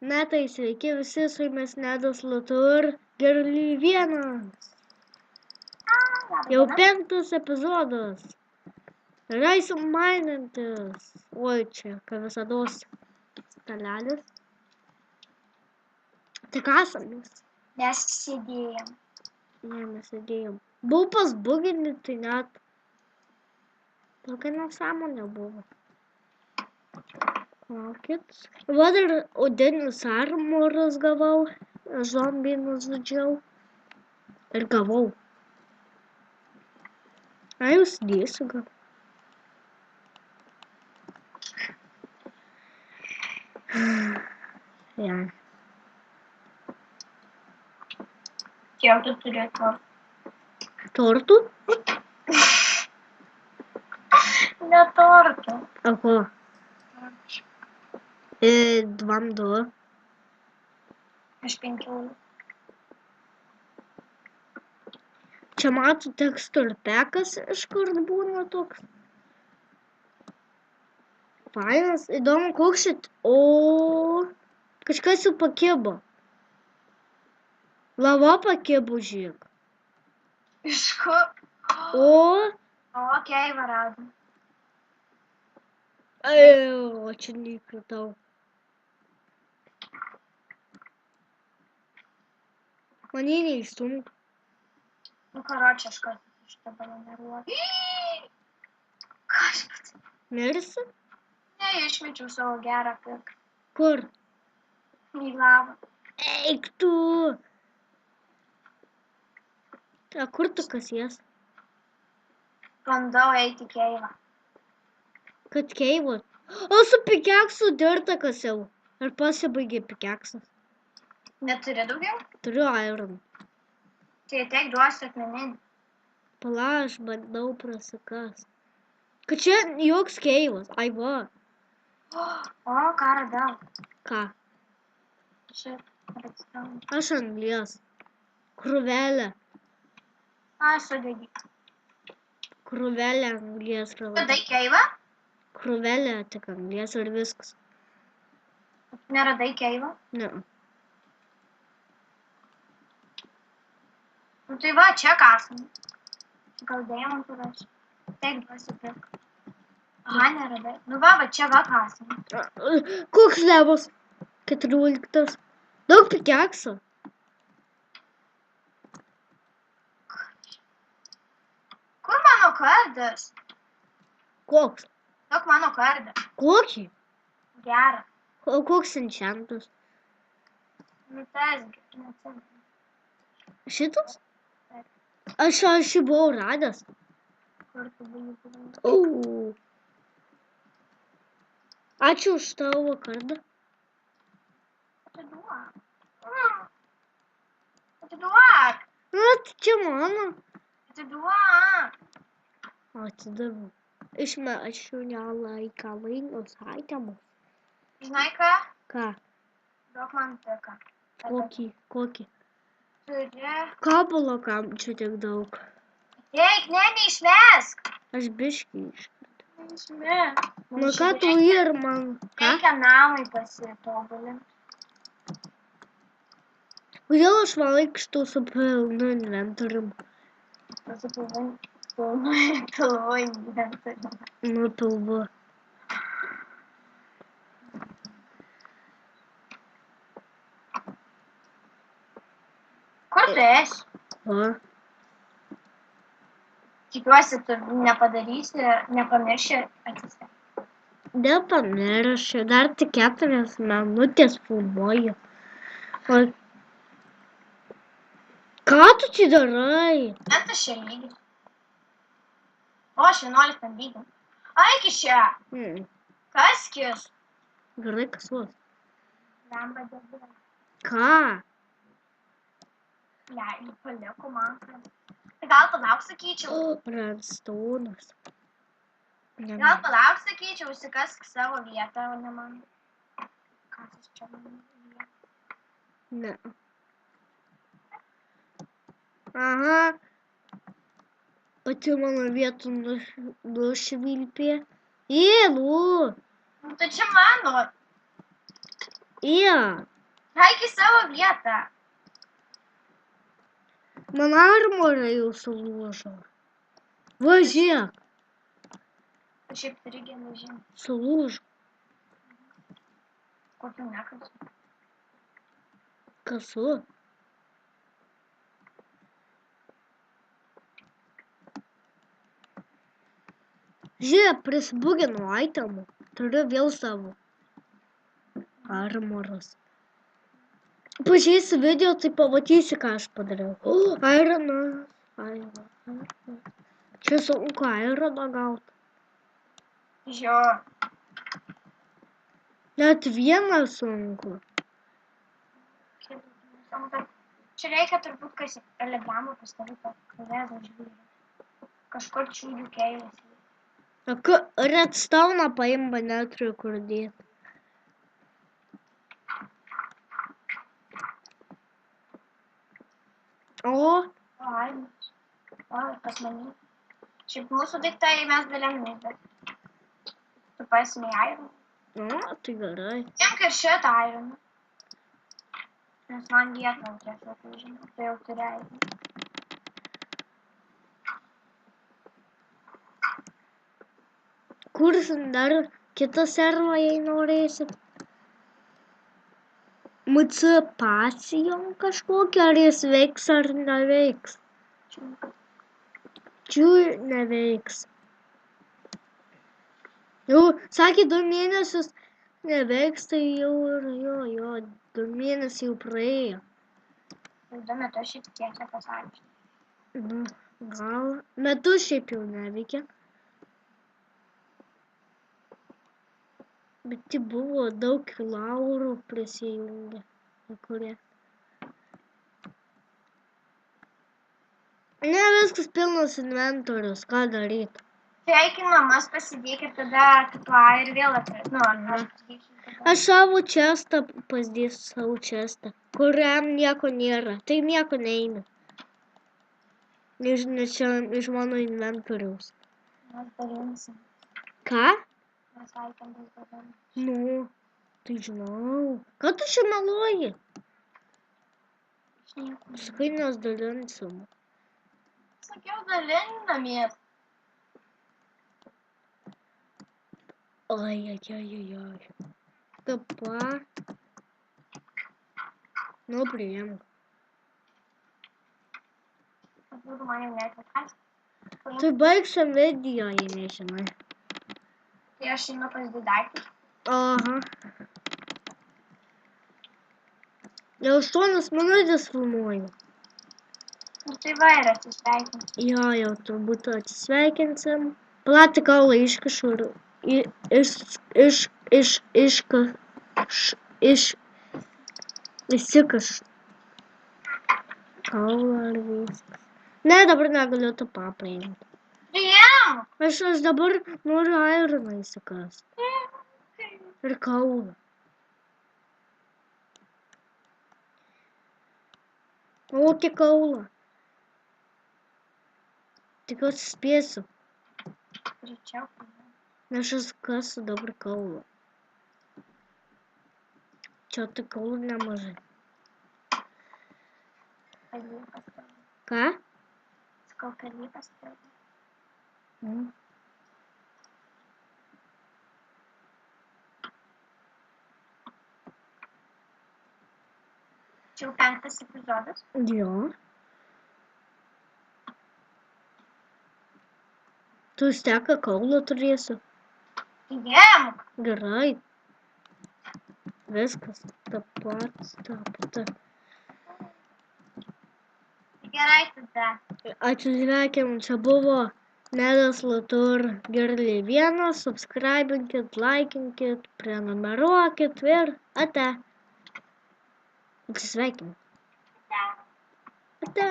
Na tai sveiki visi, su jumis Nedas Latur, Gerly 1. Jau 5 epizodas. Leisim mainintis. Oi, čia, ką visados stalelis. Tik asamės. Mes sėdėjom. Ne, mes sėdėjom. Buvau pasbuginti, tai net tokia nesąmonė buvo. Laukit. Va dar odinis armoras gavau. Zombį nužudžiau. Ir gavau. A, jūs dėsiu gal. Ja. Kiek tu turi to? Tortų? Ne tortų. Oho. 2. Aš 15. Čia matų teksturpekas iškart būna toks. Fainas, įdomu, koks šit. O, kažkas jau pakibo. Lava pakibo, žiūrėk. Iš kur? O, Okei, varadom. o čia neįkritau. Mane neįstumk. Nu, karočią aš kartu šitą balaneruoju. Kažkas. Mirsi? Ne, išmečiau savo gerą pirką. Kur? Į lavą. Eik tu. A kur tu kasies? Bandau eiti į keivą. Kad keivot. O su pikeksu dirtą kasiau. Ar pasibaigė pikeksas? Neturi daugiau? Turiu iron. Tai ateik duosiu akmeninį. Pala, aš bandau prasikas. Kad čia joks keivas. Ai va. O, ką radau? Ką? Šit, redstone. Aš anglies. Krūvelę. Ai, sudegi. Krūvelę anglies radau. Radai keivą? Krūvelę tik anglies ir viskas. Neradai keivą? Ne. Nu tai va, čia kasam. Gal deimantų rašy. Taip, duosiu pirką. Aha, neradai. Nu va, čia va kasam. Koks levas? 14. Daug pikekso. Kur mano kardas? Koks? Duok mano kardą. Kokį? Gerą. O koks enchantas? Nu tas, neatsimenu. Šitas? Aš jį buvau radęs. Kur tu buvai? Ačiū už tavo kardą. Atiduok. Atiduok. Na, tai čia mano. Atiduok. Atidaviau. Išmečiau nelaikalingus itemus. Žinai ką? Ką? Duok man pirką. Kokį? Turi. Kabalo kam čia tiek daug. Eik, ne, neišmesk. Aš biškį iš. Neišmesk. Nu ką tu ir man? Ką? Reikia namai pasitobulinti. Kodėl aš vaikštau su pilnu inventorium? Pilvoj inventorių. Nu, pilvu. Kur tu esi? O, Tikiuosi, tu nepamirši atsisėsti. nepamiršiu. Dar tik 4 minutės filmuoju. O, ką tu čia darai? Net aš čia lygiai. O, aš 11 lygiai. Eik iš čia. Kas kis? Gerai kasuos. Lemba dėdė. Ką? Ne, paliku man. Tai gal palauk sakyčiau. Redstone'as. Gal palauk sakyčiau, užsikask savo vietą, o ne man. Kas aš čia man vietą? Ne. Aha. Pati mano vietą nušvilpė. Jėlu. Nu, tai čia mano. Eik į savo vietą. Man armorą jau sulūžo. Važiuok. Tu šiaip turi geležinį. Sulūžo. Kokiu nekasu. Kasu. Žiūrėk, prisibuginu itemų. Turiu vėl savo armoras. Pažiūrėsi video, tai pamatysi, ką aš padariau. Ironas. Čia sunku ironą gauti. Jo. Net vieną sunku. Čia reikia turbūt kas telegramą pastavyti, kurią važiuoju. Kažkur čiūdžių keilės. Redstone paimba, neturiu kur dėti. O, Ai, pas manį. Šiaip mūsų daiktai mes dalinamės, bet tu pasimė ironą. Tai gerai. Tiek ir šitą ironą. Nes man vietą tiesiog užima, tai jau turi ironą. Kursim dar kitą servą, jei norėsit. MC pasijom kažkokią, ar jis veiks ar neveiks. Čiū neveiks. Jau, sakė, 2 mėnesius neveiks, tai jau ir jo, 2 mėnesiai jau praėjo. Jau 2 metus šiaip tiesą pasakysiu. Nu, gal metus šiaip jau neveikia. Bet tai buvo daug laurų prisijungę, kurie. Ne, viskas pilnas inventorius, ką daryti. Tai eik į namas pasidėk ir tada atiplą ir vėl atras. Nu, aš pasidėsiu tada. Aš savo čestą pasidėsiu, savo čestą, kuriam nieko nėra. Tai nieko neina. Nes čia iš mano inventoriaus. Mes dalinsim. Ką? Mes vaikam vis dabar. Nu, tai žinau. Ką tu čia meluoji? Aš nieko. Sakai, nes dalinsim. Sakiau, dalinamės. Ai. Kapa. Nu, priimk. Būtų man jau neatvakas. Tai baigsim video, jei nežinai. Tai aš einu pas didaikį. Aha. Jau 8 minutės filmuoju. Nu, tai va ir atsisveikinsim. Jo, jau turbūt atsisveikinsim. Platį kaulą iškišu ir išsikašu. Kaulą ar viskas. Ne, dabar negaliu tą papaimti. Priimk! Aš dabar noriu ironą įsikasti. Ir kaulą. Kokį kaulą? Tikiuosi spėsiu. Greičiau. Nes aš kasu dabar kaulą. Čia tai kaulų nemažai. Kalypas tavo. Ką? Sakau, kalypas tavo. Čia jau 5 epizodas. Jo. Tu steka kaulą turėsiu. Priimk! Gerai. Viskas. Ta pati. Gerai tada. Atsisveikinam, čia buvo Nedas Latur Girly 1. Subscribinkit, laikinkit, prenumeruokit ir ate. Atsisveikinam. Ate. Ate.